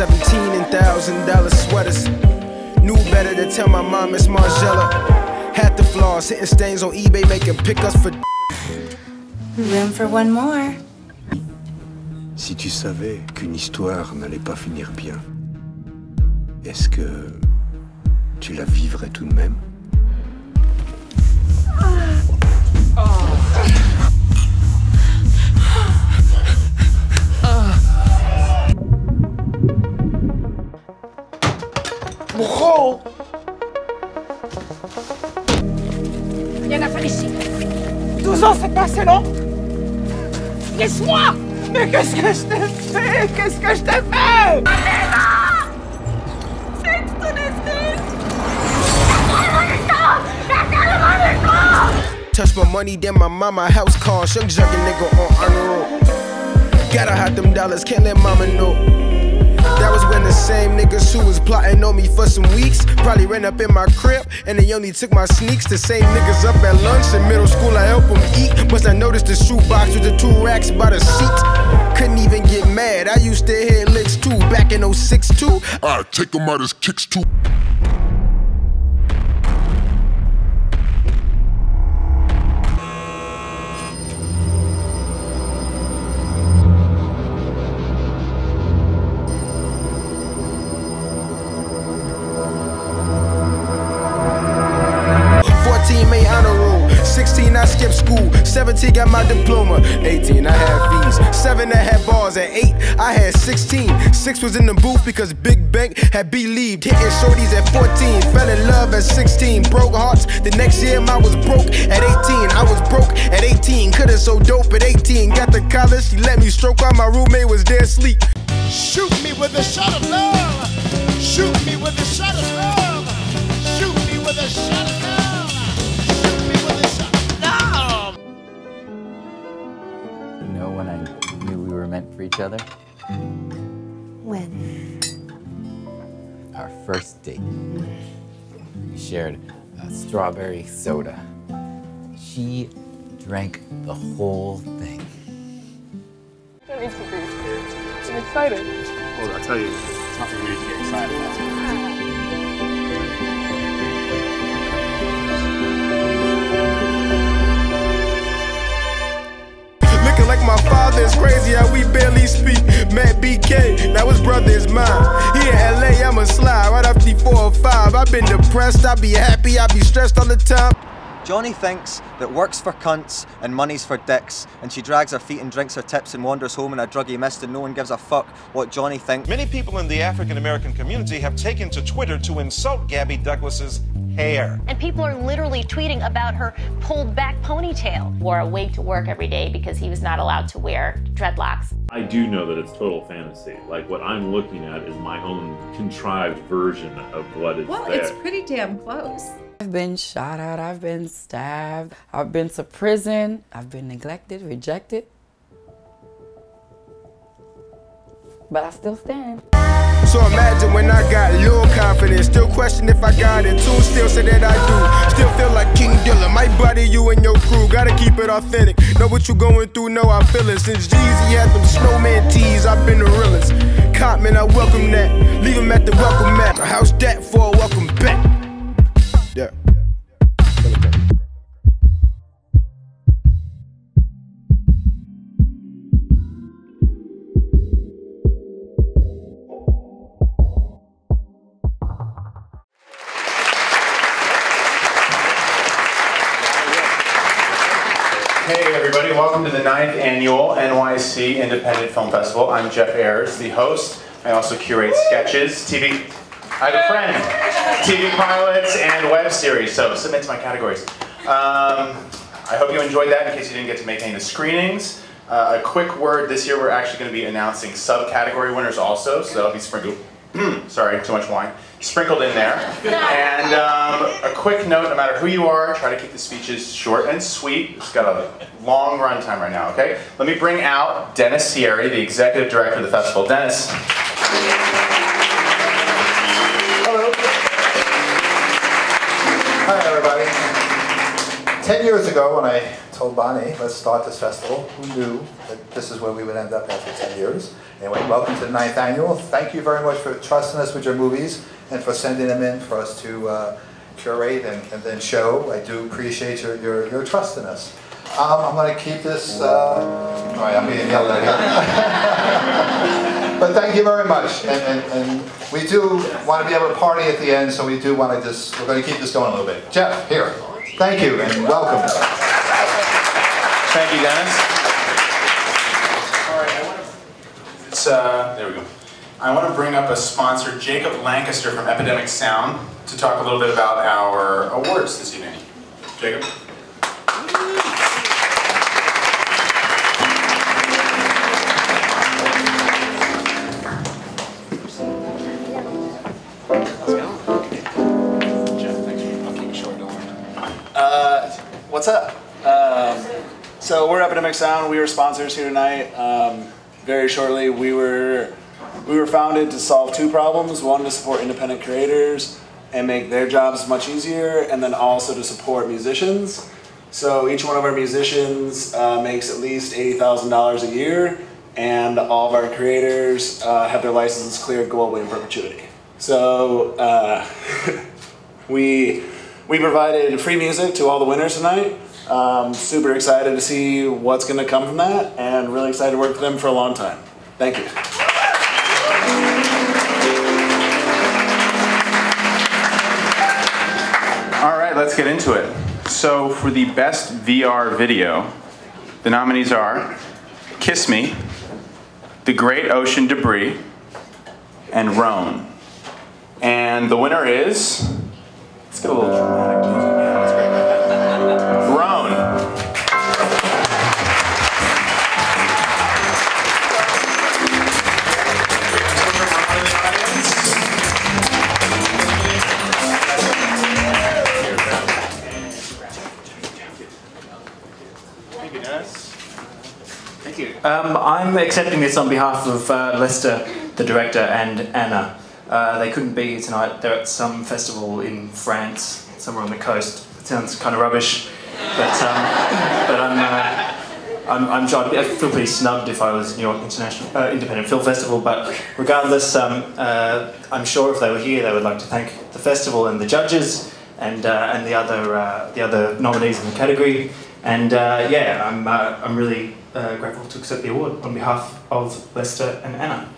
$17,000 sweaters. Knew better to tell my mom it's Margiela. Had the flaws, hitting stains on eBay, making pickups for. Room for one more. Si tu savais qu'une histoire n'allait pas finir bien, est-ce que tu la vivrais tout de même? Bro! Viens par ici. 12 ans, c'est pas assez long? Laisse-moi! Mais qu'est-ce que je t'ai fait? Qu'est-ce que je t'ai fait? C'est ton esprit! Touch my money, then my mama house call. Young jugging nigga on honor roll. Gotta hide them dollars, can't let mama know. That was when the same niggas who was plotting on me for some weeks probably ran up in my crib and they only took my sneaks. The same niggas up at lunch in middle school, I help them eat. Must I noticed the shoebox with the 2 racks by the seat. Couldn't even get mad, I used to hit licks too. Back in 06 too, I take them out as kicks too. 16 I skipped school, 17 got my diploma, 18 I had fees, 7 I had bars, at 8 I had 16, 6 was in the booth because Big Bank had believed, hitting shorties at 14, fell in love at 16, broke hearts, the next year I was broke at 18, I was broke at 18, coulda so dope at 18, got to college, she let me stroke while my roommate was there asleep. Shoot me with a shot of love, shoot me with a shot of love, shoot me with a shot of love. You know when I knew we were meant for each other? When? Our first date. We shared a strawberry soda. She drank the whole thing. That makes me pretty scared. I'm excited. Well, I tell you, it's not for me to get excited about. Like my father is crazy how we barely speak. Matt BK, now his brother is mine. He in LA, I'ma slide right after 4 or 5. I've been depressed, I be happy, I be stressed all the time. Johnny thinks that work's for cunts and money's for dicks, and she drags her feet and drinks her tips and wanders home in a druggy mist, and no one gives a fuck what Johnny thinks. Many people in the African American community have taken to Twitter to insult Gabby Douglas's hair. And people are literally tweeting about her pulled back ponytail. Wore a wig to work every day because he was not allowed to wear dreadlocks. I do know that it's total fantasy. Like, what I'm looking at is my own contrived version of what is there. Well, it's pretty damn close. I've been shot at, I've been stabbed, I've been to prison, I've been neglected, rejected. But I still stand. So imagine when I got little confidence, still question if I got it too, still say that I do. Still feel like King Dilla, might body you and your crew, gotta keep it authentic. Know what you going through, know I feel it. Since Jeezy had them snowman tees, I've been the realest. Cotman, I welcome that, leave him at the welcome mat. How's that for a welcome back? Yeah. Hey everybody, welcome to the 9th Annual NYC Independent Film Festival. I'm Jeff Ayers, the host. I also curate sketches, TV, I have a friend, TV pilots, and web series, so submit to my categories. I hope you enjoyed that in case you didn't get to make any of the screenings. A quick word, this year we're actually going to be announcing subcategory winners also, so that'll be sprinkled, sorry, too much wine, sprinkled in there. And a quick note, no matter who you are, try to keep the speeches short and sweet. It's got a long run time right now, okay? Let me bring out Dennis Sierri, the executive director of the festival. Dennis. Hello. Hi everybody. 10 years ago when I told Bonnie, let's start this festival. Who knew that this is where we would end up after 10 years? Anyway, welcome to the 9th annual. Thank you very much for trusting us with your movies and for sending them in for us to curate and then show. I do appreciate your trust in us. I'm going to keep this, all right, I'm being yelled at here. But thank you very much. And we do want to be able to party at the end, so we do want to we're going to keep this going a little bit. Jeff, here. Thank you and welcome. Thank you, Dennis. All right, there we go. I want to bring up a sponsor, Jacob Lancaster from Epidemic Sound, to talk a little bit about our awards this evening. Jacob. What's up? So we're Epidemic Sound. We are sponsors here tonight. Very shortly, we were founded to solve two problems. One, to support independent creators and make their jobs much easier, and then also to support musicians. So each one of our musicians makes at least $80,000 a year, and all of our creators have their licenses cleared globally in perpetuity. So we provided free music to all the winners tonight. Super excited to see what's going to come from that, and really excited to work with them for a long time. Thank you. All right, let's get into it. So for the best VR video, the nominees are Kiss Me, The Great Ocean Debris, and Roan. And the winner is, let's get a little dramatic music. Yeah, that's great. Roan. Thank you, Dennis. Thank you. I'm accepting this on behalf of Lester, the director, and Anna. They couldn't be here tonight. They're at some festival in France, somewhere on the coast. It sounds kind of rubbish, but I feel pretty snubbed if I was New York Independent Film Festival. But regardless, I'm sure if they were here, they would like to thank the festival and the judges and the other nominees in the category. And yeah, I'm really grateful to accept the award on behalf of Lester and Anna.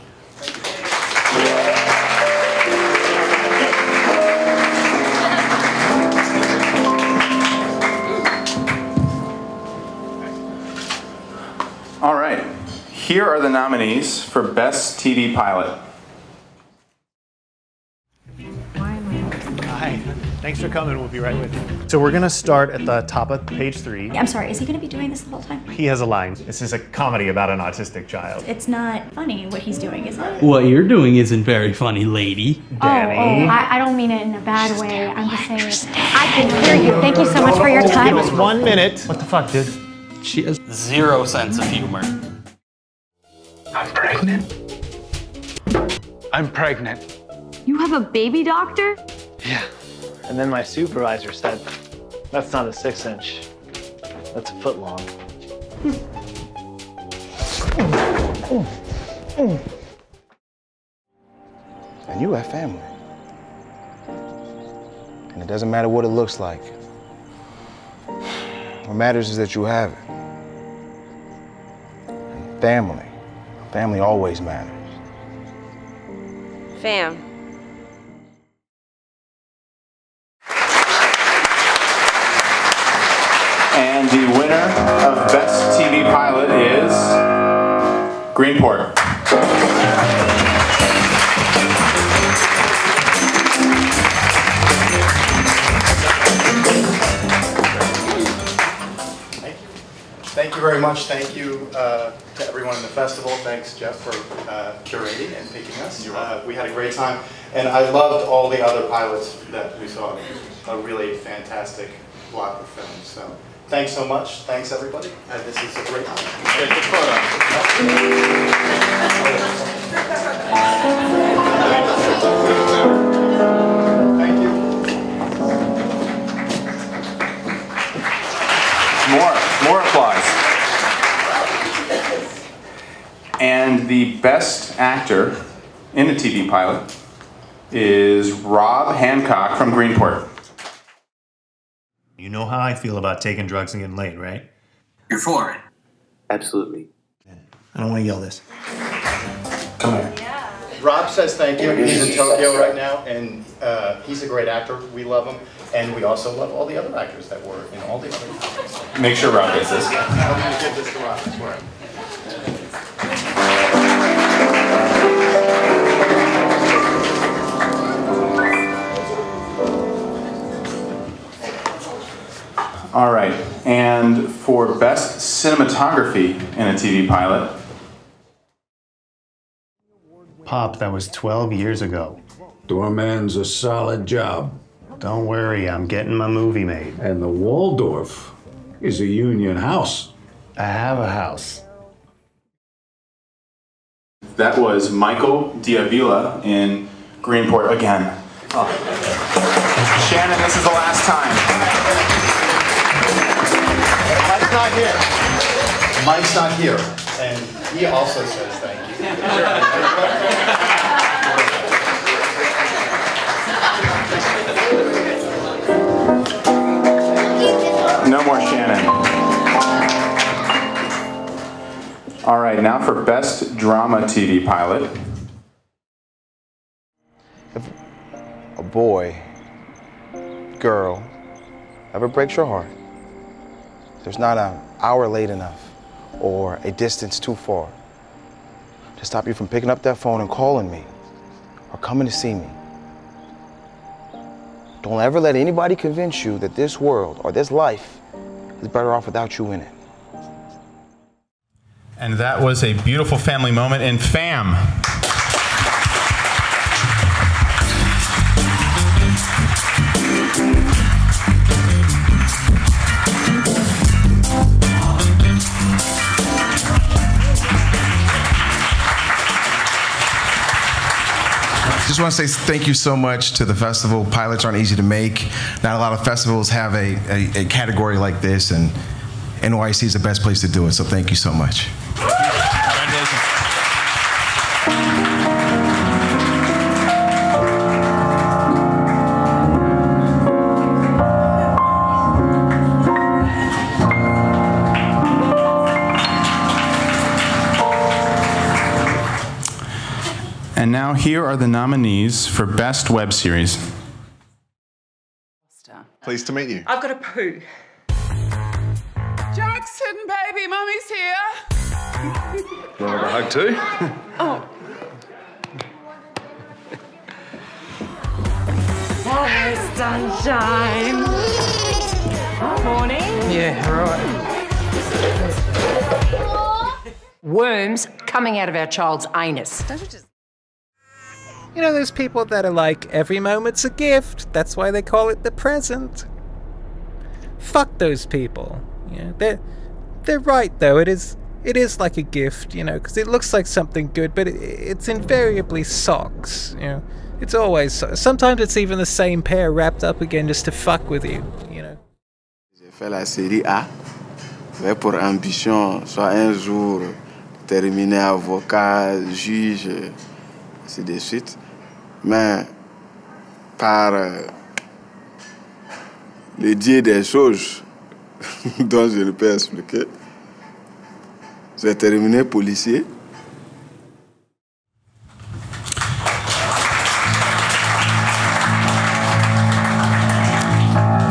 All right, here are the nominees for Best TV Pilot. Hi, thanks for coming. We'll be right with you. So we're gonna start at the top of page 3. I'm sorry, is he gonna be doing this the whole time? He has a line. This is a comedy about an autistic child. It's not funny what he's doing, is it? What you're doing isn't very funny, lady. Danny. I don't mean it in a bad way. I'm just saying, I can hear you. Thank you so much for your time. Give us 1 minute. What the fuck, dude? She has zero sense of humor. I'm pregnant. I'm pregnant. You have a baby doctor? Yeah. And then my supervisor said, that's not a 6-inch, that's a foot long. And you have family. And it doesn't matter what it looks like. What matters is that you have it. And family. Family always matters. Fam. And the winner of Best TV Pilot is Greenport. Thank you very much. Thank you to everyone in the festival. Thanks, Jeff, for curating and picking us. We had a great time. And I loved all the other pilots that we saw. A really fantastic block of films. So thanks so much. Thanks, everybody. This is a great time. Take a photo. Thank you. More And the best actor in a TV pilot is Rob Hancock from Greenport. You know how I feel about taking drugs and getting laid, right? You're for it. Absolutely. I don't want to yell this. Come here. Rob says thank you. He's in Tokyo right now, and he's a great actor. We love him, and we also love all the other actors that were in all the other films. Make sure Rob gets this. I'm going to give this to Rob, I swear. All right, and for best cinematography in a TV pilot. Pop, that was 12 years ago. Doorman's a solid job. Don't worry, I'm getting my movie made. And the Waldorf is a union house. I have a house. That was Michael Diavila in Greenport again. Oh. Shannon, this is the last time. Mike's not here. Mike's not here, and he also says thank you. No more Shannon. All right, now for best drama TV pilot. If a boy, girl, ever breaks your heart, there's not an hour late enough or a distance too far to stop you from picking up that phone and calling me or coming to see me. Don't ever let anybody convince you that this world or this life is better off without you in it. And that was a beautiful family moment in FAM. Just want to say thank you so much to the festival. Pilots aren't easy to make. Not a lot of festivals have a category like this, and NYC is the best place to do it, so thank you so much. And now here are the nominees for Best Web Series. Pleased to meet you. I've got a poo. Jackson, baby, Mummy's here. You want a hug too? Oh. Hi, sunshine. Morning. Yeah, right. Worms coming out of our child's anus. Don't you just... You know, there's people that are like, every moment's a gift. That's why they call it the present. Fuck those people. You know, they're right though. It is like a gift, you know, because it looks like something good, but it's invariably socks. You know, it's always. Sometimes it's even the same pair wrapped up again just to fuck with you. You know. J'ai fait la série A, mais pour ambition, soit un jour terminer avocat, juge, ainsi de suite. Mais par le dieu des choses dont je ne peux expliquer, j'ai terminé policier.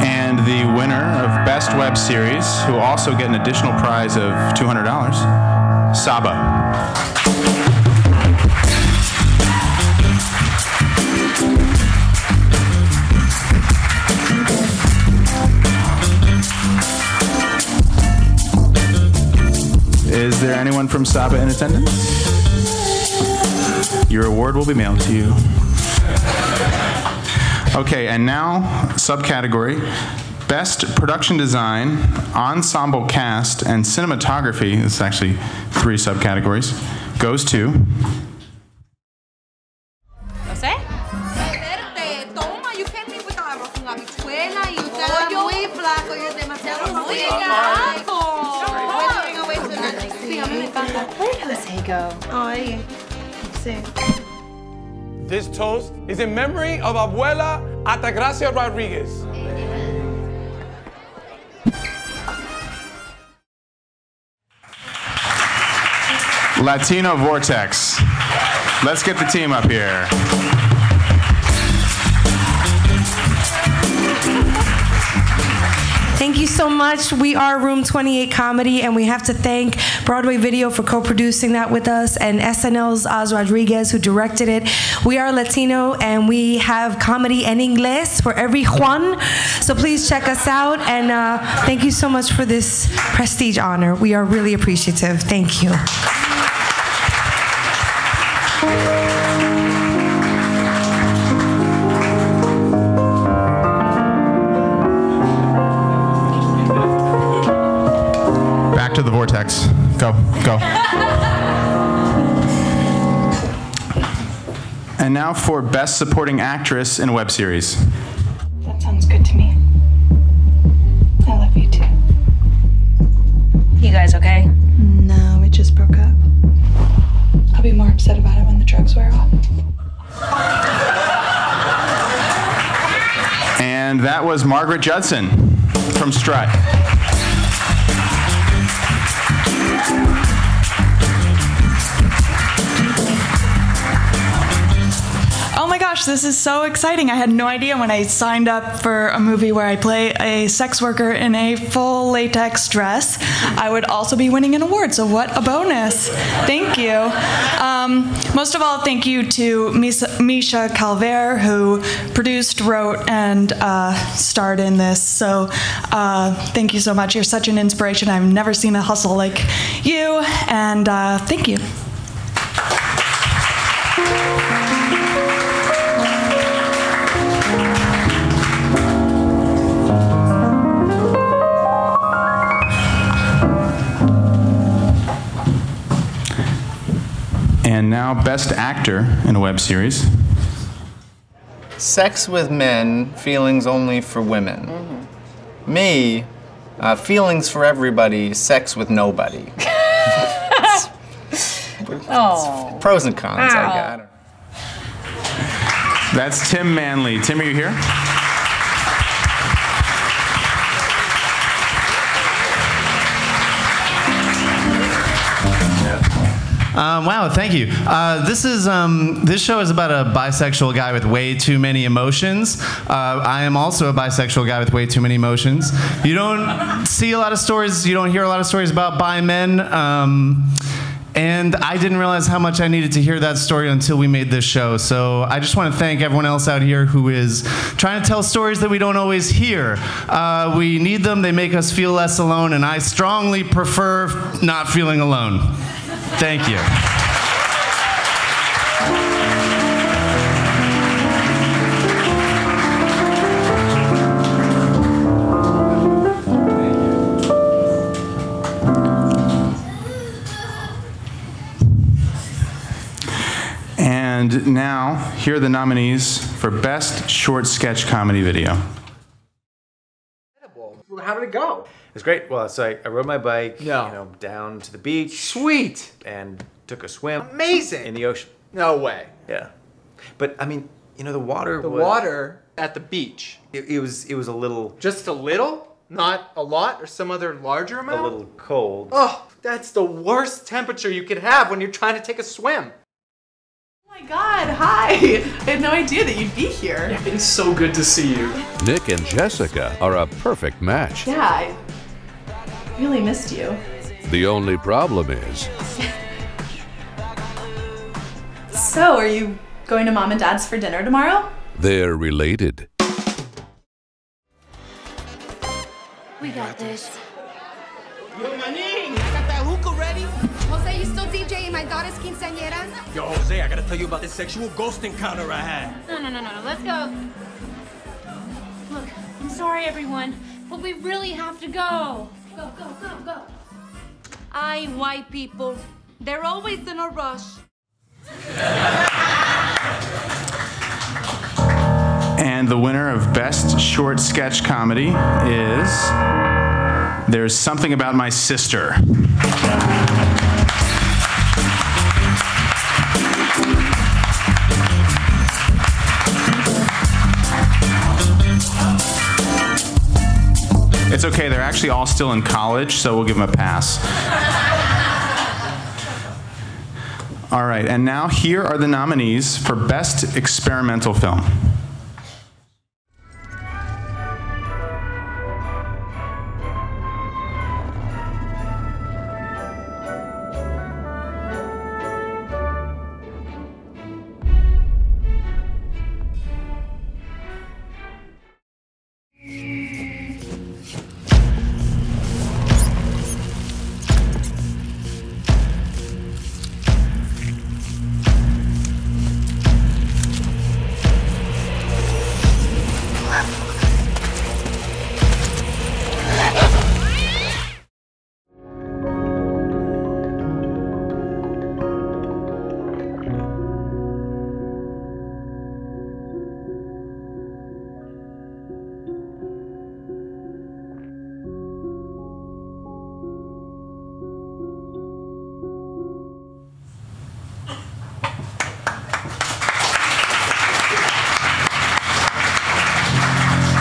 And the winner of Best Web Series, who will also get an additional prize of $200, Saba. Is there anyone from Saba in attendance? Your award will be mailed to you. Okay, and now, subcategory, Best Production Design, Ensemble Cast, and Cinematography, this is actually 3 subcategories, goes to... ¿José? Toma, you can't live without arroz con habichuela y usted es muy flaco y es demasiado muy gato. Prosecco. Ay, sí. This toast is in memory of Abuela Altagracia Rodriguez. Latino Vortex. Let's get the team up here. Thank you so much. We are Room 28 Comedy, and we have to thank Broadway Video for co-producing that with us, and SNL's Oz Rodriguez, who directed it. We are Latino, and we have comedy en inglés for every Juan. So please check us out, and thank you so much for this prestige honor. We are really appreciative. Thank you. Back to the vortex. Go, go. And now for Best Supporting Actress in a Web Series. That sounds good to me. I love you too. You guys okay? No, we just broke up. I'll be more upset about it when the drugs wear off. And that was Margaret Judson from Strut. Oh my gosh, this is so exciting. I had no idea when I signed up for a movie where I play a sex worker in a full latex dress, I would also be winning an award, so what a bonus. Thank you. Most of all, thank you to Misha Calvert, who produced, wrote, and starred in this. So thank you so much. You're such an inspiration. I've never seen a hustle like you, and thank you. And now Best Actor in a Web Series. Sex with men, feelings only for women. Mm-hmm. Me, feelings for everybody, sex with nobody. Oh. Pros and cons, I got. That's Tim Manley. Tim, are you here? Wow, thank you. This show is about a bisexual guy with way too many emotions. I am also a bisexual guy with way too many emotions. You don't see a lot of stories, you don't hear a lot of stories about bi men. And I didn't realize how much I needed to hear that story until we made this show. So I just want to thank everyone else out here who is trying to tell stories that we don't always hear. We need them, they make us feel less alone, and I strongly prefer not feeling alone. Thank you. And now, here are the nominees for Best Short Sketch Comedy Video. How did it go? It was great. Well, so I rode my bike, down to the beach. Sweet. And took a swim. Amazing. In the ocean. No way. Yeah. But I mean, the water. The water at the beach. It was a little. Just a little? Not a lot, or some other larger amount? A little cold. Oh, that's the worst temperature you could have when you're trying to take a swim. Oh my God, hi! I had no idea that you'd be here. Yeah, it's so good to see you. Nick and Jessica are a perfect match. Yeah, I really missed you. The only problem is... So, are you going to Mom and Dad's for dinner tomorrow? they're related. We got this. Yo, Manin, I got that hookah ready. Jose, you still DJing my daughter's quinceañera? Yo, Jose, I gotta tell you about this sexual ghost encounter I had. No. Let's go. Look, I'm sorry, everyone, but we really have to go. Go. Ay, white people. They're always in a rush. And the winner of Best Short Sketch Comedy is There's Something About My Sister. It's okay, they're actually all still in college, so we'll give them a pass. All right, and now here are the nominees for Best Experimental Film.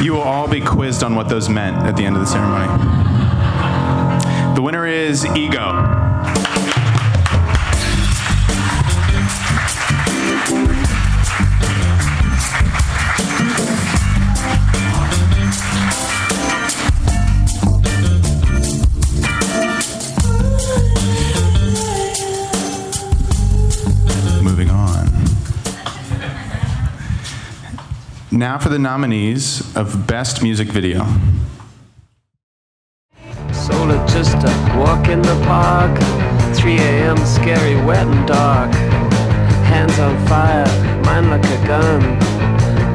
You will all be quizzed on what those meant at the end of the ceremony. The winner is Ego. Moving on. Now for the nominees of Best Music Video. Solar just a walk in the park. 3 a.m. scary, wet and dark. Hands on fire, mine like a gun.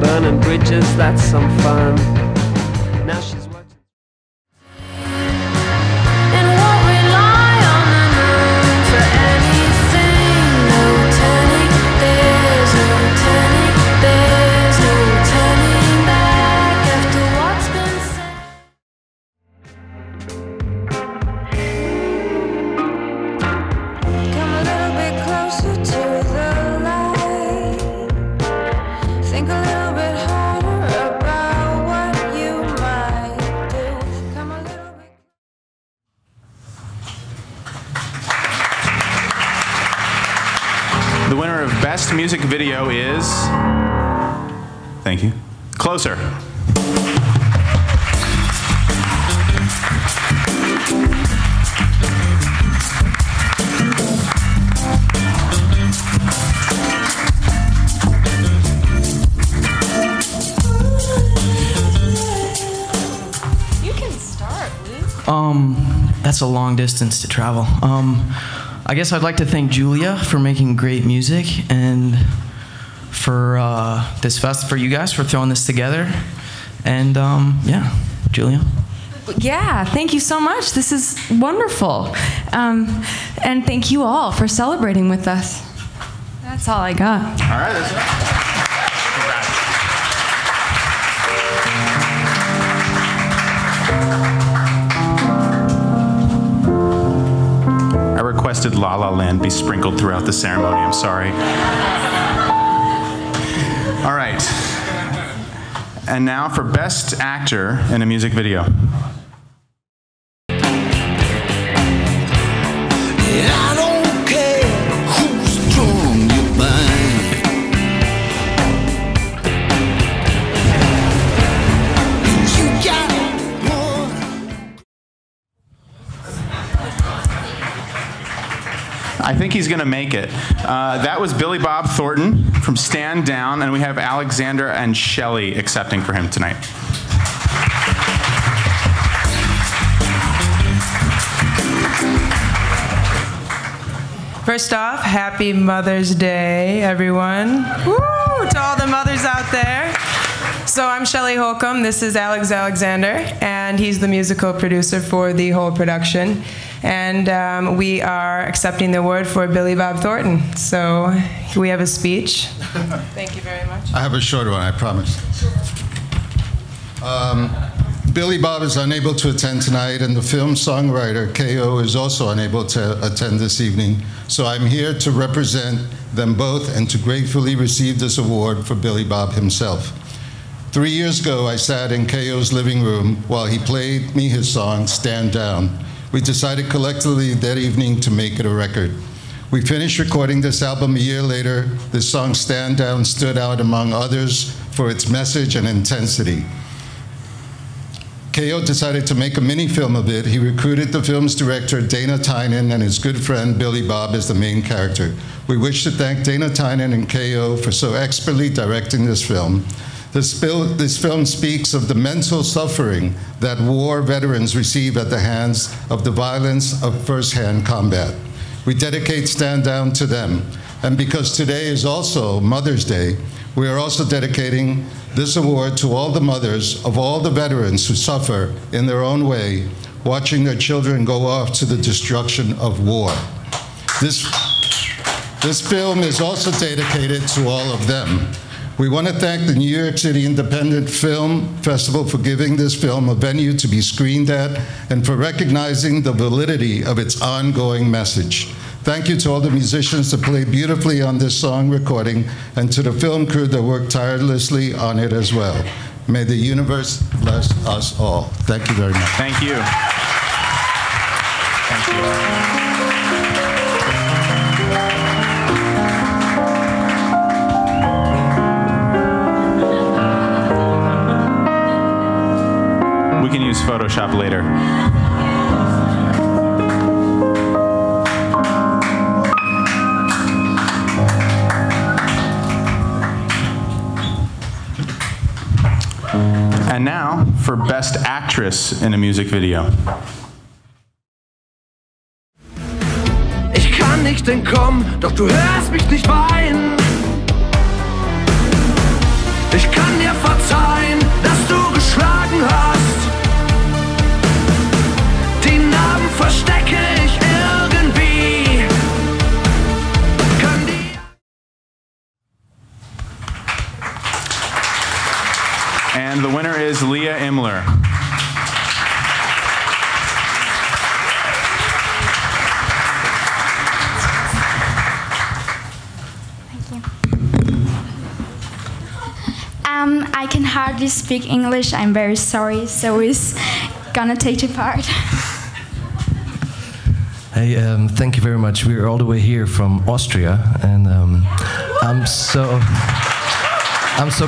Burning bridges, that's some fun. Now she's The winner of Best Music Video is, thank you, Closer. You can start, Luke. That's a long distance to travel. I guess I'd like to thank Julia for making great music and for this fest, for you guys for throwing this together. And yeah, Julia. Yeah, thank you so much. This is wonderful. And thank you all for celebrating with us. That's all I got. All right, that's it. I requested La La Land be sprinkled throughout the ceremony. I'm sorry. All right. And now for Best Actor in a Music Video. I don't care who's drawn you blind. You got one. I think he's going to make it. That was Billy Bob Thornton from Stand Down, and we have Alexander and Shelley accepting for him tonight. First off, happy Mother's Day, everyone. Woo! To all the mothers out there. So I'm Shelley Holcomb, this is Alex Alexander, and he's the musical producer for the whole production. And we are accepting the award for Billy Bob Thornton. So we have a speech. Thank you very much. I have a short one, I promise. Billy Bob is unable to attend tonight, and the film songwriter, K.O., is also unable to attend this evening. So I'm here to represent them both and to gratefully receive this award for Billy Bob himself. 3 years ago, I sat in K.O.'s living room while he played me his song, Stand Down. We decided collectively that evening to make it a record. We finished recording this album a year later. This song, Stand Down, stood out among others for its message and intensity. K.O. decided to make a mini-film of it. He recruited the film's director, Dana Tynan, and his good friend, Billy Bob, as the main character. We wish to thank Dana Tynan and K.O. for so expertly directing this film. This film speaks of the mental suffering that war veterans receive at the hands of the violence of first-hand combat. We dedicate Stand Down to them. And because today is also Mother's Day, we are also dedicating this award to all the mothers of all the veterans who suffer in their own way, watching their children go off to the destruction of war. This film is also dedicated to all of them. We want to thank the New York City Independent Film Festival for giving this film a venue to be screened at and for recognizing the validity of its ongoing message. Thank you to all the musicians that played beautifully on this song recording and to the film crew that worked tirelessly on it as well. May the universe bless us all. Thank you very much. Thank you. Thank you. We can use Photoshop later. And now for Best Actress in a Music Video. Ich kann nicht entkommen, doch du hörst mich nicht weinen. Ich kann dir verzeihen, dass du geschlagen hast. Die Narben verstecke ich irgendwie. Kann die And the winner is Leah Imler. I can hardly speak English. I'm very sorry, so it's gonna take a part. Hey, thank you very much. We're all the way here from Austria, and I'm so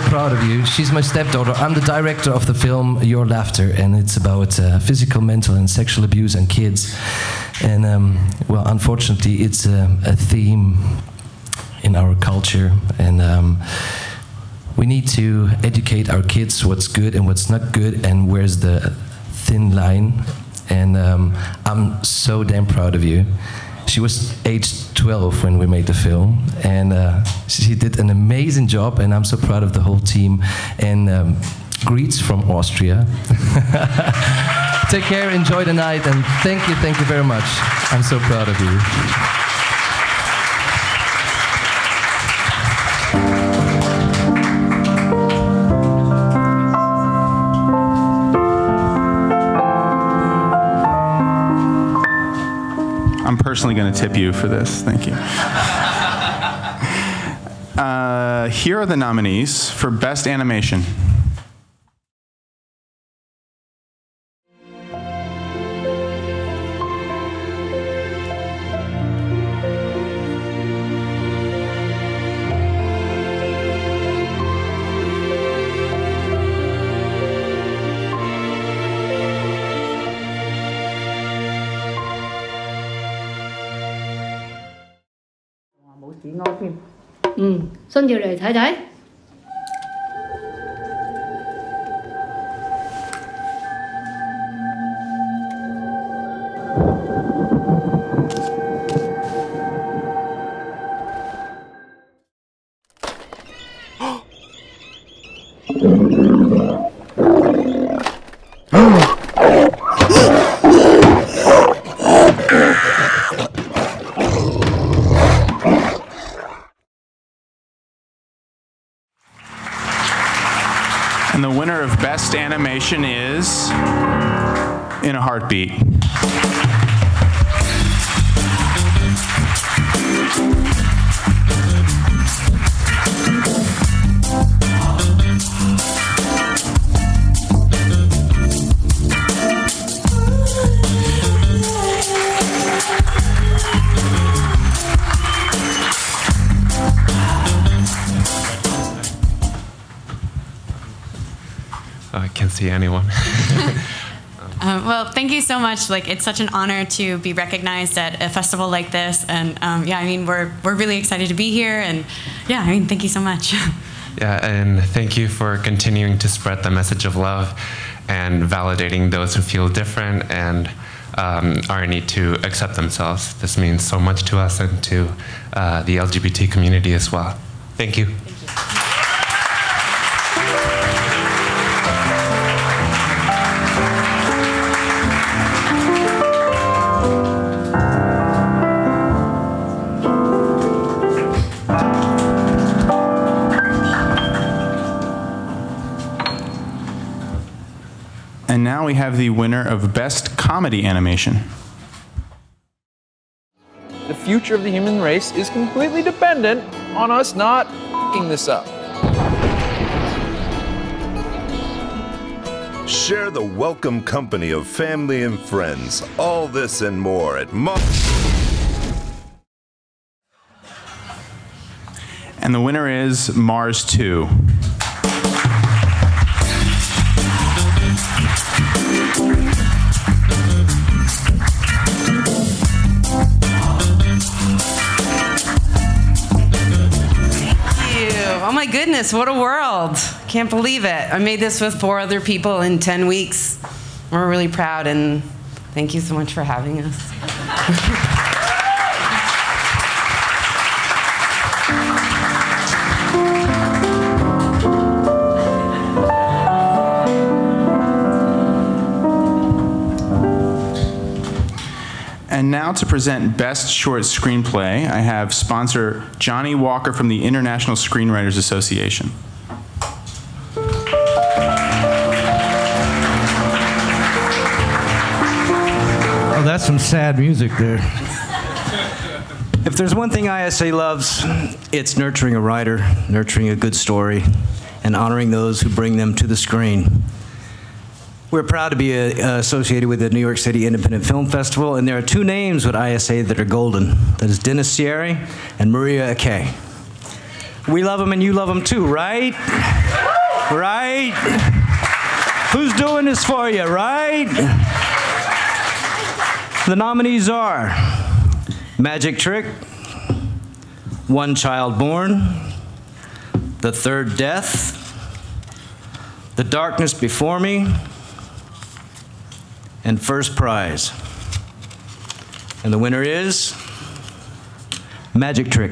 proud of you. She's my stepdaughter. I'm the director of the film Your Laughter, and it's about physical, mental, and sexual abuse and kids. And well, unfortunately, it's a theme in our culture, and we need to educate our kids what's good and what's not good, and where's the thin line. And I'm so damn proud of you. She was age 12 when we made the film, and she did an amazing job, and I'm so proud of the whole team. And greets from Austria. Take care, enjoy the night, and thank you very much. I'm so proud of you. I'm personally going to tip you for this. Thank you. Here are the nominees for Best Animation. Xin Diệu嚟睇睇。And the winner of Best Animation is In a Heartbeat. can't see anyone. Well, thank you so much. Like, it's such an honor to be recognized at a festival like this, and yeah, I mean, we're really excited to be here, and yeah, I mean, thank you so much. Yeah, and thank you for continuing to spread the message of love and validating those who feel different and our need to accept themselves. This means so much to us and to the LGBT community as well. Thank you. And now we have the winner of Best Comedy Animation. The future of the human race is completely dependent on us not f***ing this up. Share the welcome company of family and friends. All this and more at And the winner is Mars 2. Oh my goodness, what a world. Can't believe it. I made this with 4 other people in 10 weeks. We're really proud, and thank you so much for having us. And now to present Best Short Screenplay, I have sponsor Johnny Walker from the International Screenwriters Association. Oh, that's some sad music there. If there's one thing ISA loves, it's nurturing a writer, nurturing a good story, and honoring those who bring them to the screen. We're proud to be associated with the New York City Independent Film Festival, and there are 2 names with ISA that are golden. That is Dennis Sierra and Maria Akey. We love them and you love them too, right? Right? Who's doing this for you, right? The nominees are Magic Trick, One Child Born, The Third Death, The Darkness Before Me, and First Prize. And the winner is Magic Trick.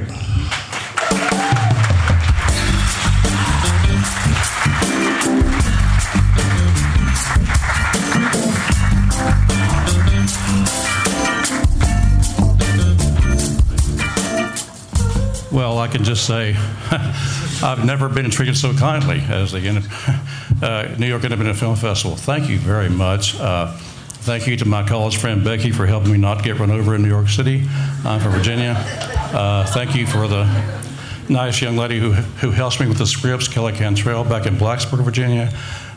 Well, I can just say I've never been treated so kindly as the New York Independent Film Festival. Thank you very much. Thank you to my college friend Becky for helping me not get run over in New York City. I'm from Virginia. Thank you for the nice young lady who helps me with the scripts, Kelly Cantrell, back in Blacksburg, Virginia.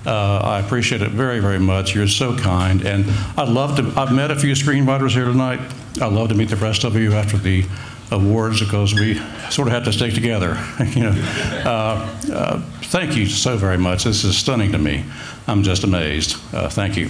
I appreciate it very, very much. You're so kind. And I've met a few screenwriters here tonight. I'd love to meet the rest of you after the awards because we sort of had to stay together. You know, thank you so very much. This is stunning to me. I'm just amazed. Thank you.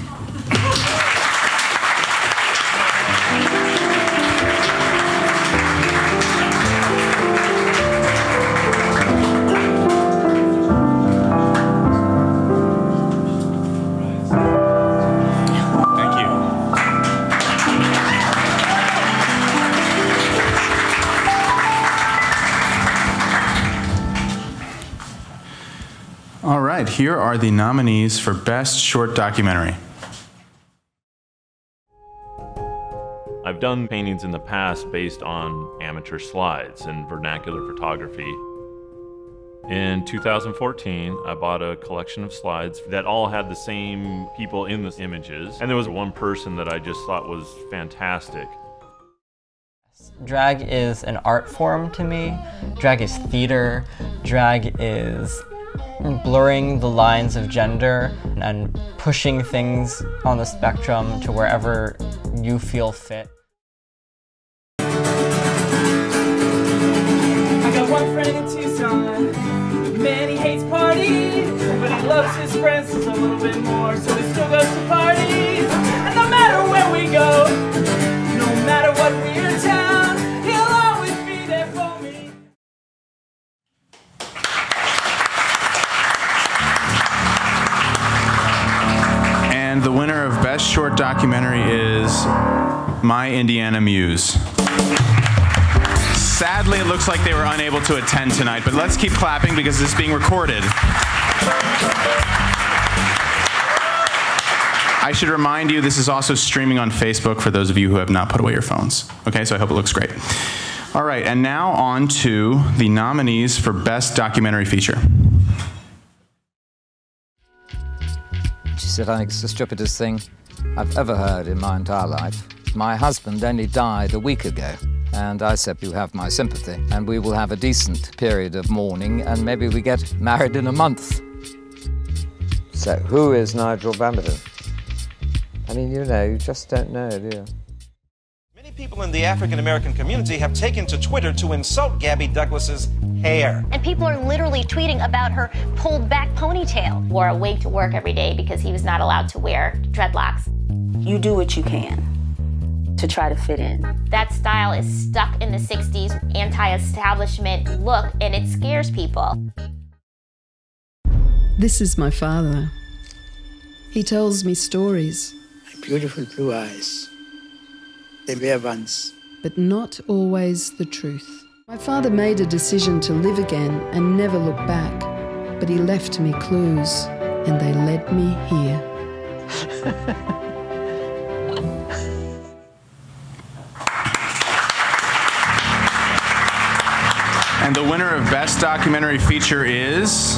All right, here are the nominees for Best Short Documentary. I've done paintings in the past based on amateur slides and vernacular photography. In 2014, I bought a collection of slides that all had the same people in the images, and there was one person that I just thought was fantastic. Drag is an art form to me. Drag is theater. Drag is blurring the lines of gender and pushing things on the spectrum to wherever you feel fit. I got one friend in Tucson, many hates parties, but he loves his friends just a little bit more, so he still goes to parties. And no matter where we go, no matter what weird town, he'll always be there for me. And the winner of Best Short Documentary is My Indiana Muse. Sadly, it looks like they were unable to attend tonight, but let's keep clapping because this is being recorded. I should remind you, this is also streaming on Facebook for those of you who have not put away your phones. Okay, so I hope it looks great. All right, and now on to the nominees for Best Documentary Feature. She said, I think it's the stupidest thing I've ever heard in my entire life. My husband only died a week ago. And I said, you have my sympathy, and we will have a decent period of mourning, and maybe we get married in a month. So, who is Nigel Bamberton? I mean, you know, you just don't know, do you? Many people in the African-American community have taken to Twitter to insult Gabby Douglas's hair. And people are literally tweeting about her pulled back ponytail. Wore a wig to work every day because he was not allowed to wear dreadlocks. You do what you can to try to fit in. That style is stuck in the 60s anti-establishment look, and it scares people. This is my father. He tells me stories. Beautiful blue eyes. They were once. But not always the truth. My father made a decision to live again and never look back, but he left me clues, and they led me here. And the winner of Best Documentary Feature is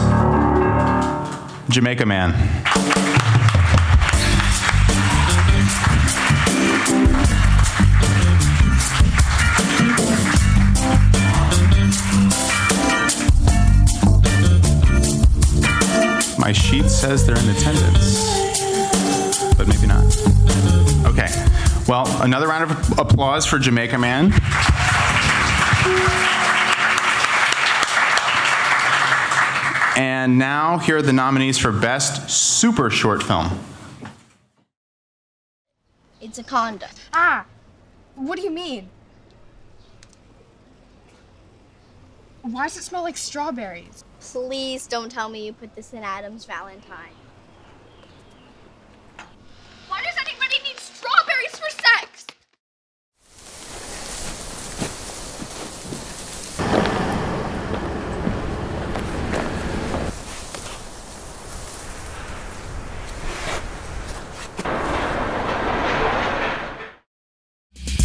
Jamaica Man. My sheet says they're in attendance, but maybe not. Okay, well, another round of applause for Jamaica Man. And now, here are the nominees for Best Super Short Film. It's a condom. Ah, what do you mean? Why does it smell like strawberries? Please don't tell me you put this in Adam's Valentine. Why does anybody need strawberries for sex?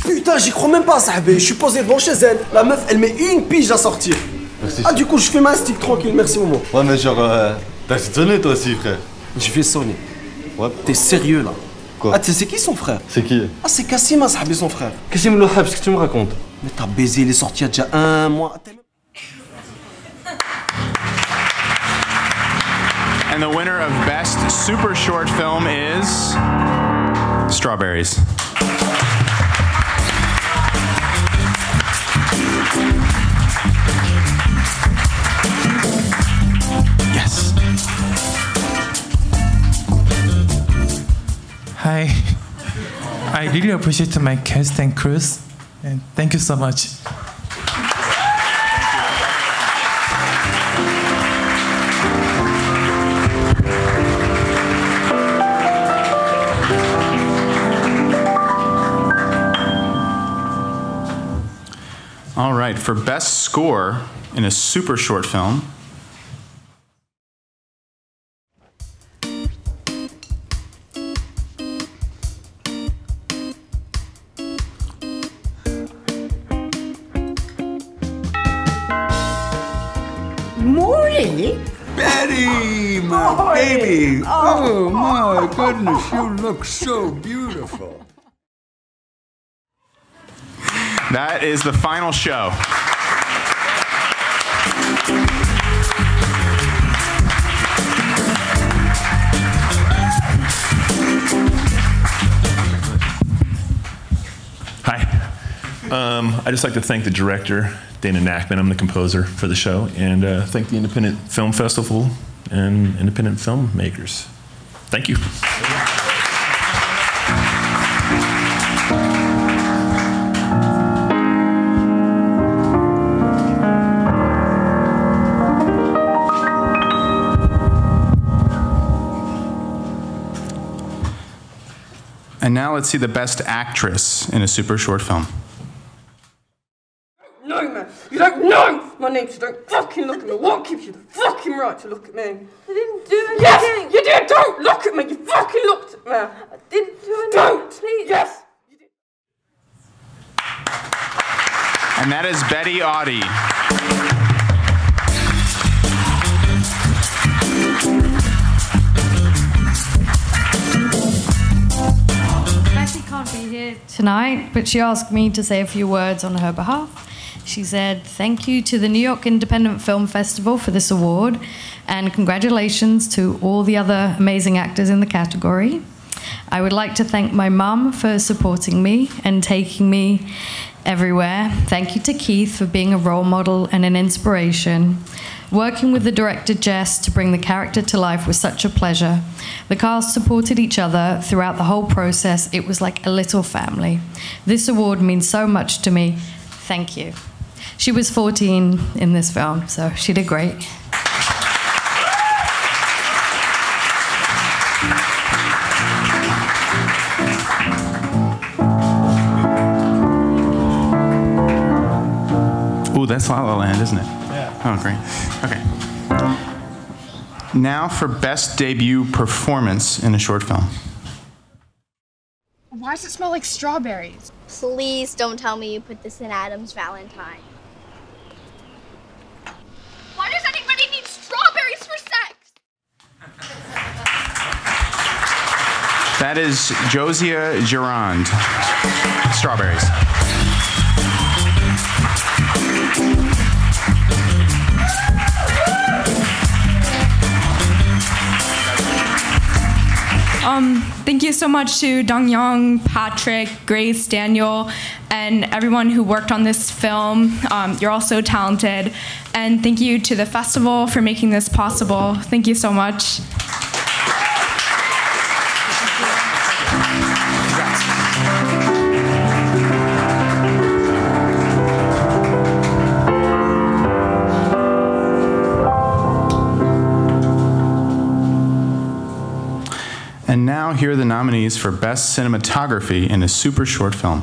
Putain, j'y crois même pas, Sahabé. Je suis posé devant chez elle. La meuf, elle met une pige à sortir. Merci. Ah, du coup, je fais ma stick tranquille. Merci, Momo. Ouais, mais genre, t'as sonné toi aussi, frère. Je vais sonner. Ouais. T'es sérieux là? Quoi? Ah, tu sais, c'est qui son frère? C'est qui? Ah, c'est Kassim, Sahabé, son frère. Kassim Lohab, qu'est-ce que tu me racontes? Mais t'as baisé, il est sorti il y a déjà un mois. And the winner of Best Super Short Film is Strawberries. Yes. Hi. I really appreciate my cast and crews, and thank you so much. All right, for Best Score in a Super Short Film, Morty? Betty, my baby. Oh, my goodness, you look so beautiful. that is the final show. Hi. I'd just like to thank the director, Dana Nachman. I'm the composer for the show, and thank the Independent Film Festival and independent filmmakers. Thank you. And now let's see the best actress in a super short film. No, man. You don't know my name, so don't fucking look at me. What gives you the fucking right to look at me? I didn't do anything. Yes, you did. Don't look at me. You fucking looked at me. I didn't do anything. Don't. Please. Yes. And that is Betty Audie. Betty can't be here tonight, but she asked me to say a few words on her behalf. She said, thank you to the New York Independent Film Festival for this award, and congratulations to all the other amazing actors in the category. I would like to thank my mum for supporting me and taking me everywhere. Thank you to Keith for being a role model and an inspiration. Working with the director Jess to bring the character to life was such a pleasure. The cast supported each other throughout the whole process. It was like a little family. This award means so much to me. Thank you. She was 14 in this film, so she did great. Ooh, that's La La Land, isn't it? Yeah. Oh, great. Okay. Now for best debut performance in a short film. Why does it smell like strawberries? Please don't tell me you put this in Adam's Valentine. Why does anybody need strawberries for sex? That is Josia Gerard. Strawberries. Thank you so much to Dong Young, Patrick, Grace, Daniel, and everyone who worked on this film. You're all so talented. And thank you to the festival for making this possible. Thank you so much. And now here are the nominees for Best Cinematography in a Super Short Film.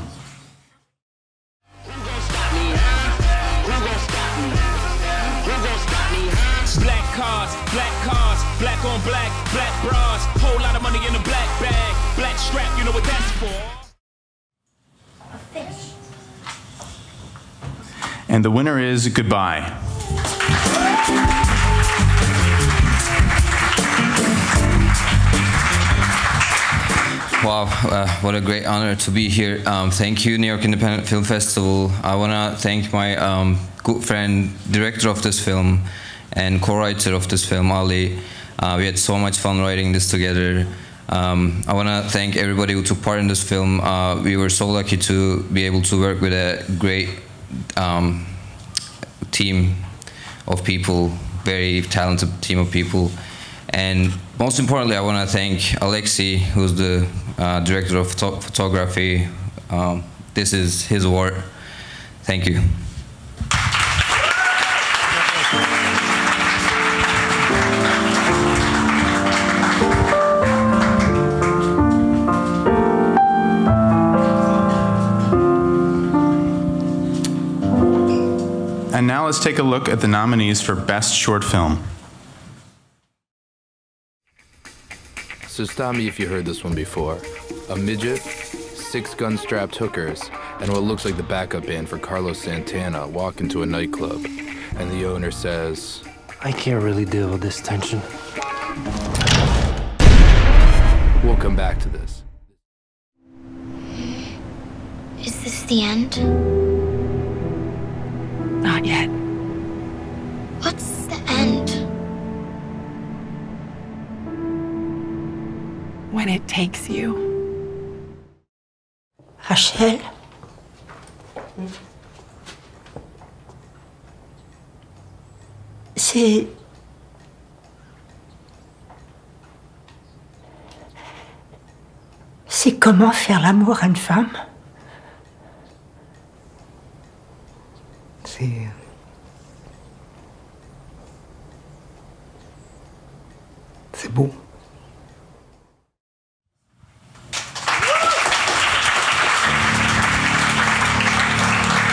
Black cars, black on black, black bras, whole lot of money in a black bag, black strap, you know what that's for. A fish. And the winner is Goodbye. Wow, what a great honor to be here. Thank you, New York Independent Film Festival. I want to thank my good friend, director of this film, and co-writer of this film, Ali. We had so much fun writing this together. I want to thank everybody who took part in this film. We were so lucky to be able to work with a great team of people, very talented team of people. And most importantly, I want to thank Alexi, who's the director of photography. This is his award. Thank you. And now let's take a look at the nominees for Best Short Film. So stop me if you heard this one before. A midget, 6 gun-strapped hookers, and what looks like the backup band for Carlos Santana walk into a nightclub, and the owner says, I can't really deal with this tension. We'll come back to this. Is this the end? Not yet. What's the end? When it takes you. Rachel, C'est... C'est comment faire l'amour à une femme. C'est beau.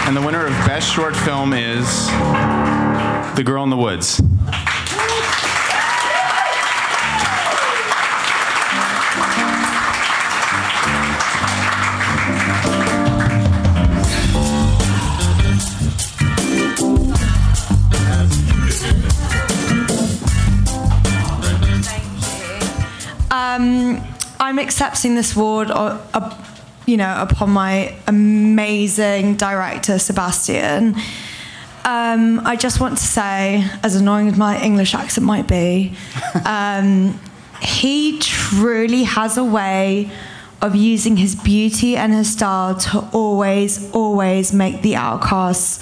And the winner of Best Short Film is The Girl in the Woods. I'm accepting this award, upon my amazing director, Sebastian. I just want to say, as annoying as my English accent might be, he truly has a way of using his beauty and his style to always make the outcasts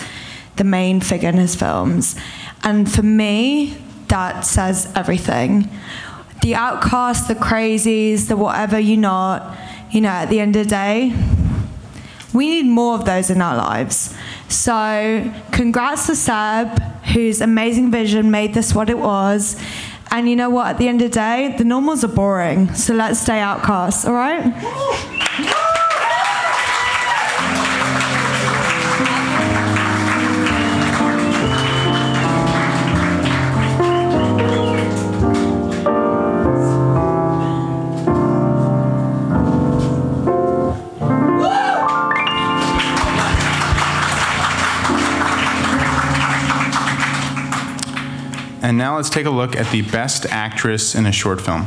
the main figure in his films. And for me, that says everything. The outcasts, the crazies, the whatever you're not, at the end of the day, we need more of those in our lives. So congrats to Seb, whose amazing vision made this what it was. And you know what, at the end of the day, the normals are boring, so let's stay outcasts, all right? And now let's take a look at the Best Actress in a Short Film.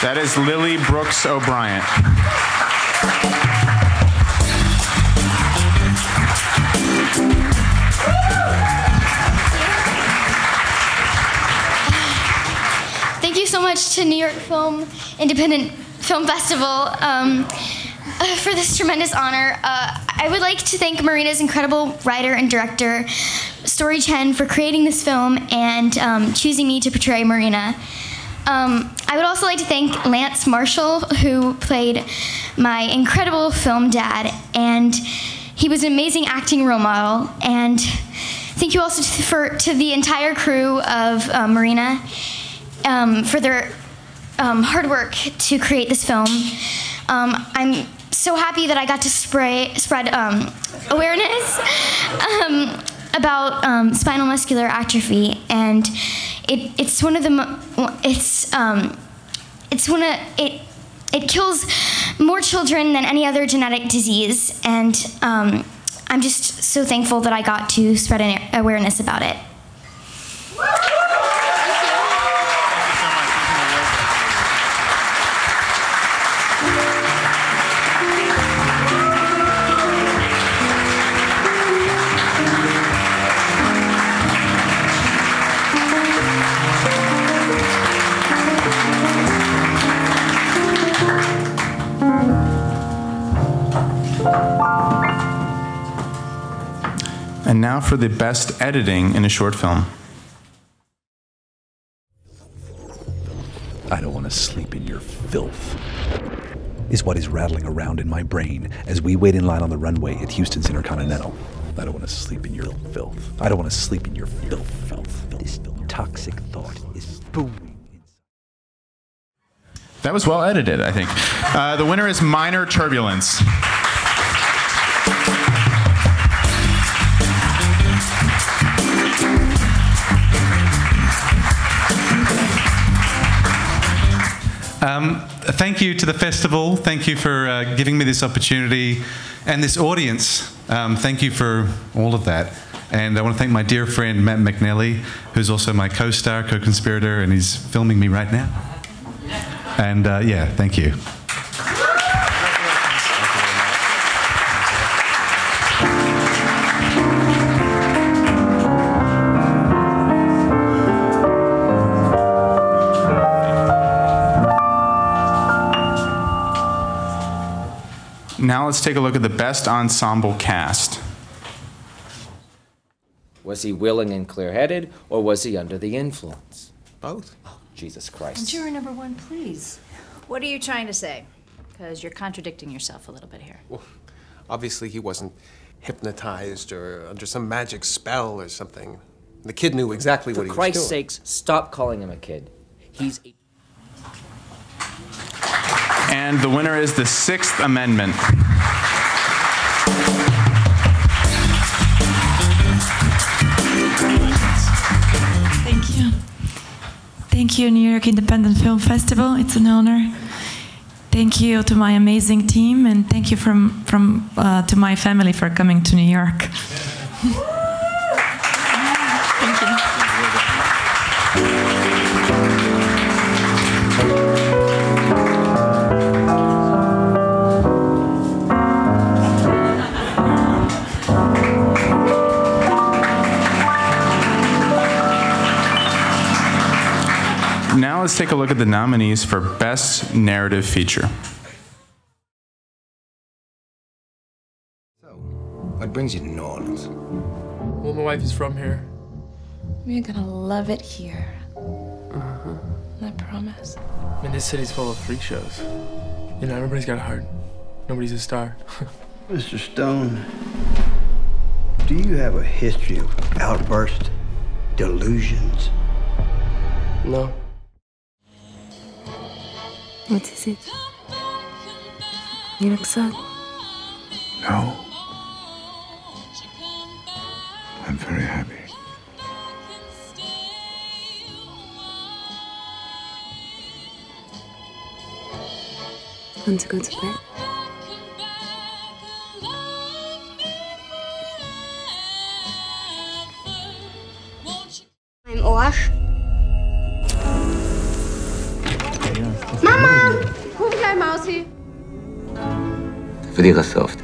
That is Lily Brooks O'Brien. Thank you so much to New York Independent Film Festival for this tremendous honor. I would like to thank Marina's incredible writer and director, Story Chen, for creating this film and choosing me to portray Marina. I would also like to thank Lance Marshall, who played my incredible film dad, and he was an amazing acting role model. And thank you also to the entire crew of Marina for their hard work to create this film. I'm so happy that I got to spread awareness about spinal muscular atrophy, and it's one of the it kills more children than any other genetic disease, and I'm just so thankful that I got to spread awareness about it. And now for the Best Editing in a Short Film. I don't want to sleep in your filth, is what is rattling around in my brain as we wait in line on the runway at Houston's Intercontinental. I don't want to sleep in your filth. I don't want to sleep in your filth. This toxic thought is booming. That was well edited, I think. The winner is Minor Turbulence. Thank you to the festival. Thank you for giving me this opportunity and this audience. Thank you for all of that. And I want to thank my dear friend Matt McNally, who's also my co-star, co-conspirator, and he's filming me right now. And yeah, thank you. Now let's take a look at the best ensemble cast. Was he willing and clear-headed, or was he under the influence? Both. Oh, Jesus Christ. Juror number one, please. What are you trying to say? Because you're contradicting yourself a little bit here. Well, obviously he wasn't hypnotized or under some magic spell or something. The kid knew exactly what he was doing. For Christ's sakes, stop calling him a kid. He's a... And the winner is the Sixth Amendment. Thank you. Thank you, New York Independent Film Festival. It's an honor. Thank you to my amazing team, and thank you to my family for coming to New York. Thank you. Now let's take a look at the nominees for Best Narrative Feature. What brings you to New Orleans? Well, my wife is from here. We're gonna love it here. I promise. I mean, this city's full of freak shows. You know, everybody's got a heart. Nobody's a star. Mr. Stone, do you have a history of outburst, delusions? No. What is it? You look sad. No. I'm very happy. Want to go to bed? I'm Osh. Mama! Hoe jij, Mousie? Verdien gesoft.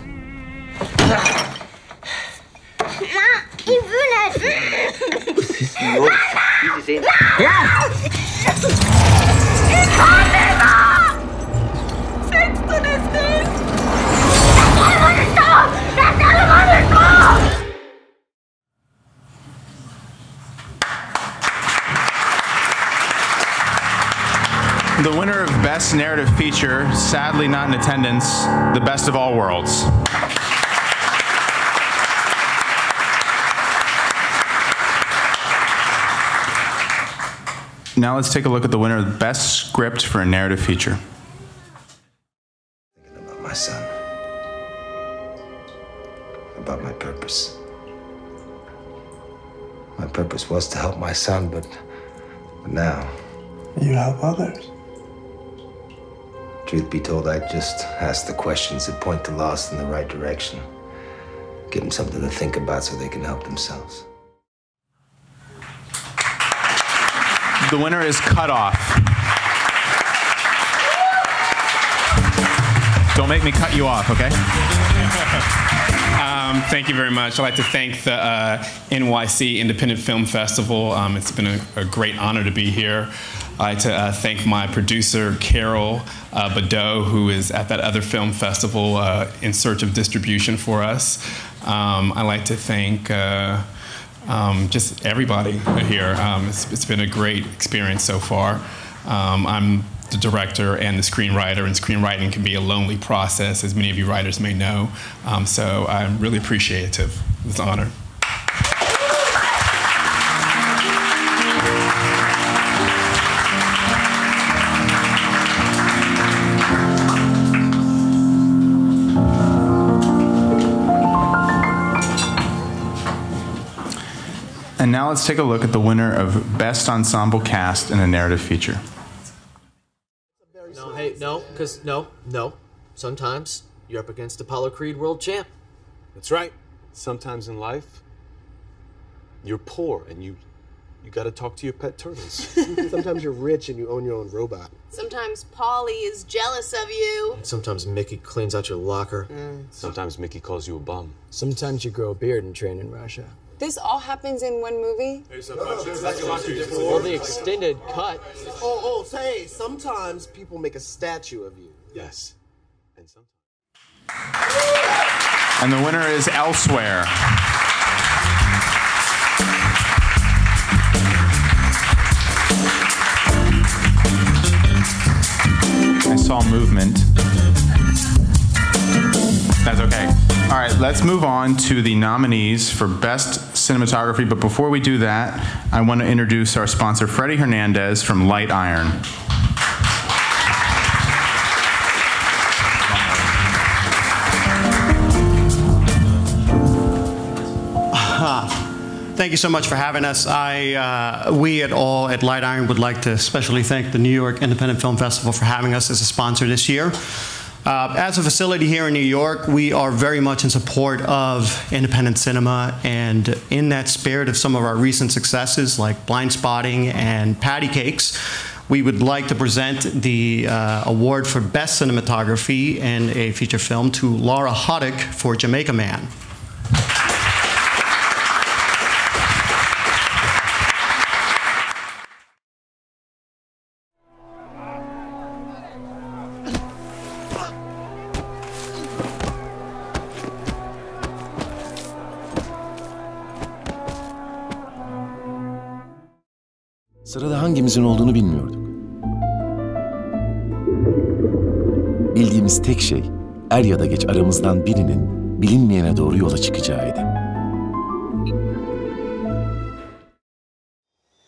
Ich will nicht. Was ist denn los? Wie Sie sehen. Ich kann nicht mehr! Sagst du das nicht? Das Telefon ist da! Das Telefon ist da! The winner of Best Narrative Feature, sadly not in attendance, The Best of All Worlds. Now let's take a look at the winner of Best Script for a Narrative Feature. Thinking about my son. About my purpose. My purpose was to help my son, but now... You help others. Truth be told, I just ask the questions that point the lost in the right direction. Give them something to think about so they can help themselves. The winner is Cut Off. Don't make me cut you off, okay? Thank you very much. I'd like to thank the NYC Independent Film Festival. It's been a great honor to be here. I'd like to thank my producer, Carol Badeau, who is at that other film festival in search of distribution for us. I'd like to thank just everybody here. It's been a great experience so far. I'm the director and the screenwriter, and screenwriting can be a lonely process, as many of you writers may know. So I'm really appreciative of this honor. And now let's take a look at the winner of Best Ensemble Cast in a Narrative Feature. No, hey, no, because no. Sometimes you're up against Apollo Creed world champ. That's right. Sometimes in life, you're poor and you You gotta talk to your pet turtles. Sometimes you're rich and you own your own robot. Sometimes Polly is jealous of you. Sometimes Mickey cleans out your locker. Sometimes Mickey calls you a bum. Sometimes you grow a beard and train in Russia. This all happens in one movie? Or the extended cut. Oh, say, sometimes people make a statue of you. Yes. And sometimes. And the winner is Elsewhere. I saw movement. That's okay. All right, let's move on to the nominees for Best Cinematography. But before we do that, I want to introduce our sponsor, Freddie Hernandez from Light Iron. Thank you so much for having us. We at Light Iron would like to especially thank the New York Independent Film Festival for having us as a sponsor this year. As a facility here in New York, we are very much in support of independent cinema, and in that spirit of some of our recent successes like Blind Spotting and Patty Cakes, we would like to present the award for Best Cinematography in a feature film to Laura Hoddick for Jamaica Man. Sırada hangimizin olduğunu bilmiyorduk. Bildiğimiz tek şey, er ya da geç aramızdan birinin bilinmeyene doğru yola çıkacağıydı.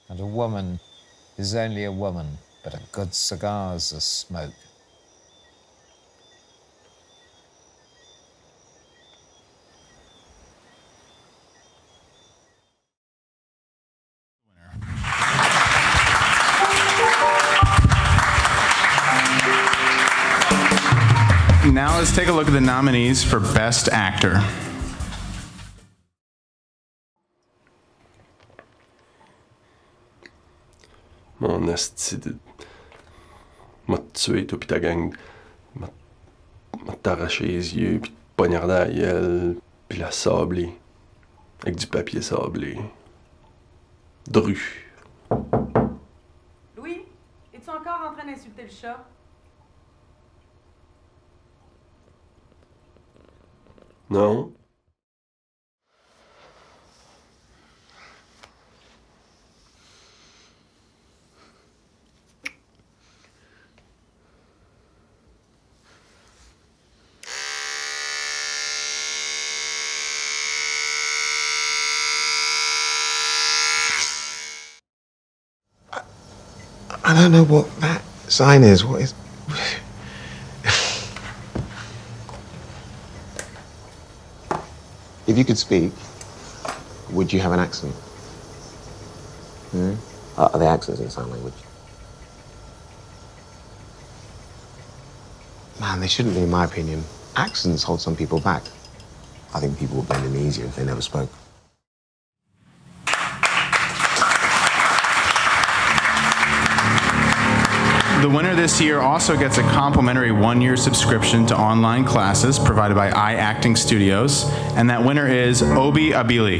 And a woman is only a woman, but a good cigar's a smoke. Now let's take a look at the nominees for Best Actor. Mon esti m'a tué, toi pis ta gang. M'a t'arraché les yeux, pis te poignardé à la gueule, pis la sablé. Avec du papier sablé. Dru. Louis, es-tu encore en train d'insulter le chat? Non? I don't know what that sign is. What is... If you could speak, would you have an accent? Are there accents in sign language? Man, they shouldn't be, in my opinion. Accents hold some people back. I think people would blend in easier if they never spoke. The winner this year also gets a complimentary one-year subscription to online classes provided by iActing Studios, and that winner is Obi Abili.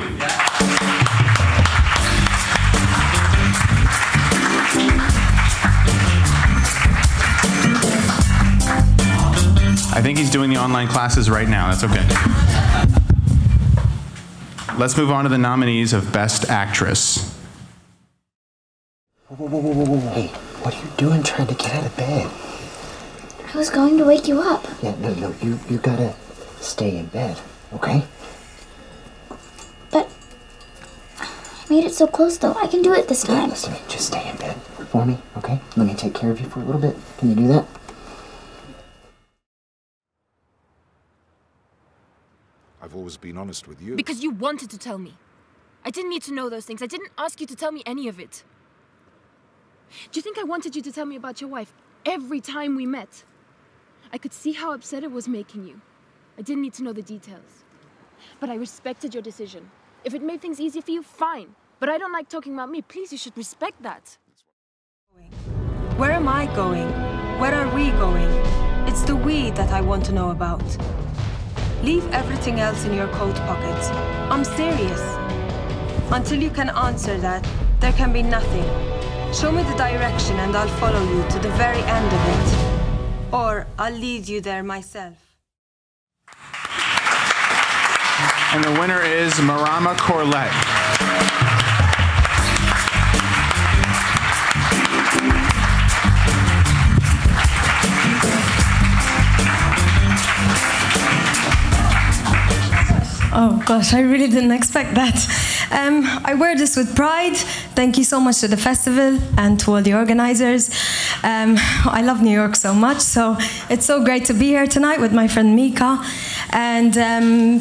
I think he's doing the online classes right now. That's okay. Let's move on to the nominees of Best Actress. Hey, what are you doing trying to get out of bed? I was going to wake you up. Yeah, no, you gotta stay in bed, okay? But I made it so close, though. I can do it this time. Listen to me, just stay in bed for me, okay? Let me take care of you for a little bit. Can you do that? I've always been honest with you. Because you wanted to tell me. I didn't need to know those things. I didn't ask you to tell me any of it. Do you think I wanted you to tell me about your wife every time we met? I could see how upset it was making you. I didn't need to know the details. But I respected your decision. If it made things easier for you, fine. But I don't like talking about me. Please, you should respect that. Where am I going? Where are we going? It's the we that I want to know about. Leave everything else in your coat pockets. I'm serious. Until you can answer that, there can be nothing. Show me the direction and I'll follow you to the very end of it. Or I'll lead you there myself. And the winner is Marama Corlett. Oh gosh, I really didn't expect that. I wear this with pride. Thank you so much to the festival and to all the organizers. I love New York so much, so it's so great to be here tonight with my friend Mika. And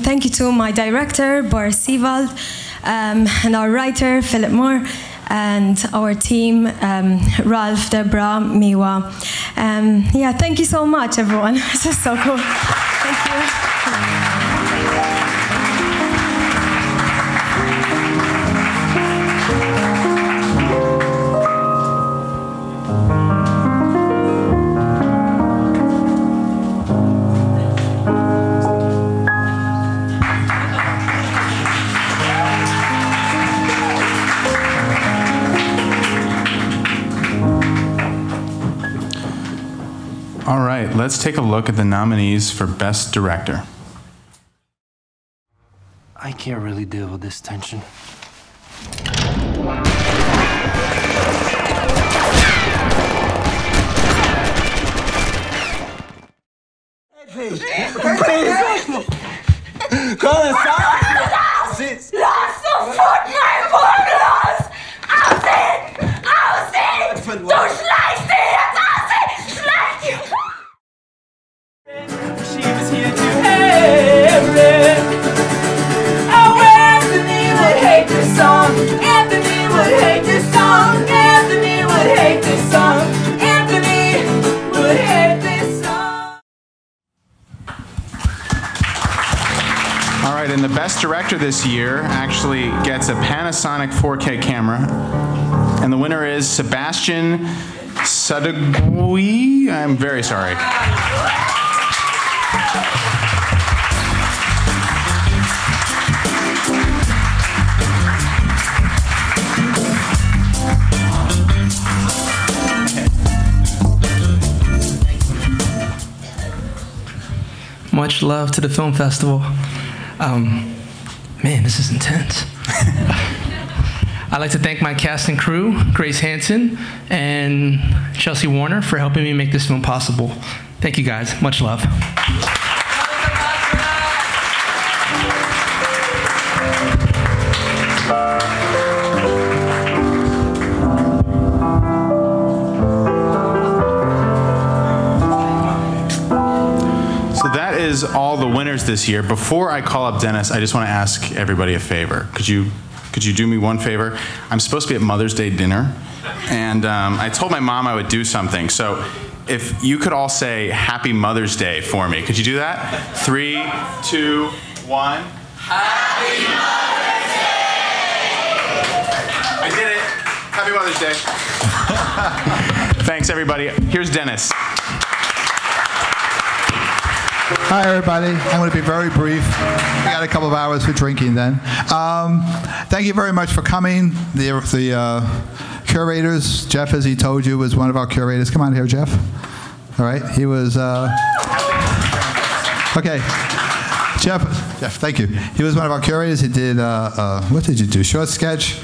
thank you to my director, Boris Sievald, and our writer, Philip Moore, and our team, Ralph, Deborah, Miwa. Yeah, thank you so much, everyone. This is so cool. Thank you. All right, let's take a look at the nominees for Best Director. I can't really deal with this tension. And the Best Director this year actually gets a Panasonic 4K camera. And the winner is Sebastian Sadegui. I'm very sorry. Much love to the film festival. Man, this is intense. I'd like to thank my cast and crew, Grace Hanson and Chelsea Warner, for helping me make this film possible. Thank you guys. Much love. Is all the winners this year. Before I call up Dennis, I just want to ask everybody a favor. Could you do me one favor? I'm supposed to be at Mother's Day dinner, and I told my mom I would do something. So if you could all say Happy Mother's Day for me, could you do that? 3, 2, 1. Happy Mother's Day! I did it. Happy Mother's Day. Thanks, everybody. Here's Dennis. Hi, everybody. I'm going to be very brief. We got a couple of hours for drinking then. Thank you very much for coming. The curators, Jeff, as he told you, was one of our curators. Come on here, Jeff. All right. He was... Okay. Jeff, thank you. He was one of our curators. He did, what did you do? Short sketch,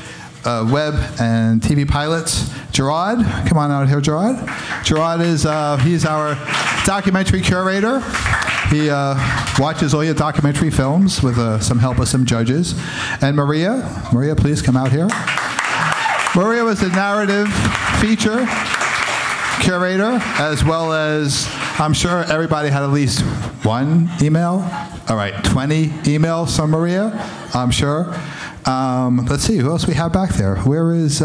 web, and TV pilots. Gerard, come on out here, Gerard. Gerard is, he's our documentary curator. He watches all your documentary films with some help of some judges. And Maria, please come out here. Maria was the narrative feature curator, as well as, I'm sure everybody had at least one email. All right, 20 emails from Maria, I'm sure. Let's see, who else we have back there? Where's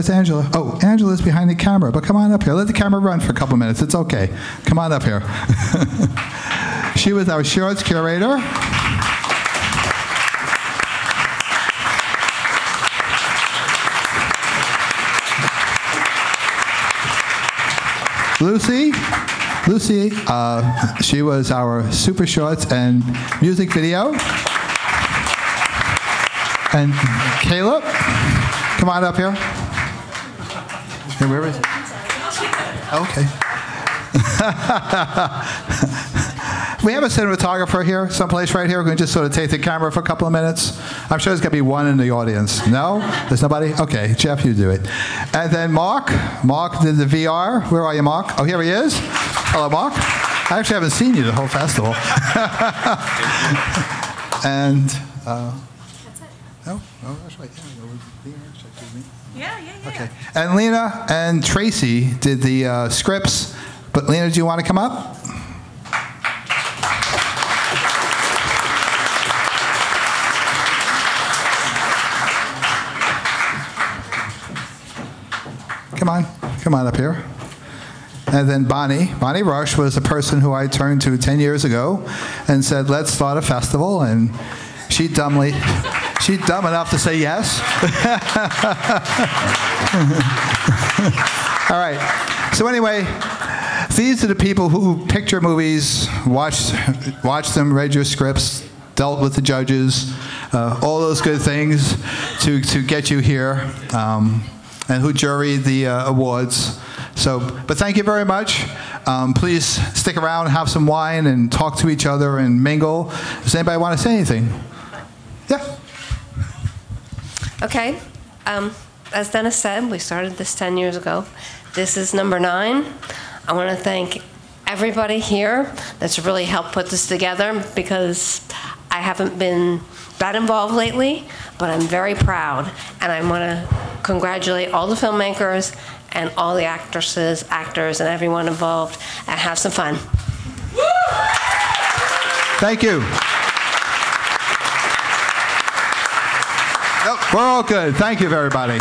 Angela? Oh, Angela's behind the camera, but come on up here. Let the camera run for a couple minutes. It's okay. Come on up here. She was our shorts curator. Lucy, she was our Super Shorts and music video. And Caleb, come on up here. Hey, where is it? Okay. We have a cinematographer here, someplace right here. We're going to just sort of take the camera for a couple of minutes. I'm sure there's going to be one in the audience. No? There's nobody? Okay, Jeff, you do it. And then Mark. Mark did the VR. Where are you, Mark? Oh, here he is. Hello, Mark. I actually haven't seen you the whole festival. And, no, that's right. Yeah. Okay. And Lena and Tracy did the scripts. But Lena, do you want to come up? Come on up here. And then Bonnie Rush was the person who I turned to 10 years ago and said, let's start a festival. And she's dumb enough to say yes. All right. So anyway, these are the people who picked your movies, watched them, read your scripts, dealt with the judges, all those good things to get you here. And who juried the awards. But thank you very much. Please stick around, have some wine, and talk to each other and mingle. Does anybody want to say anything? Yeah. Okay. As Dennis said, we started this 10 years ago. This is number 9. I want to thank everybody here that's really helped put this together, because I haven't been that involved lately, but I'm very proud, and I want to congratulate all the filmmakers and all the actresses, actors, and everyone involved, and have some fun. Thank you. Nope, we're all good. Thank you, everybody.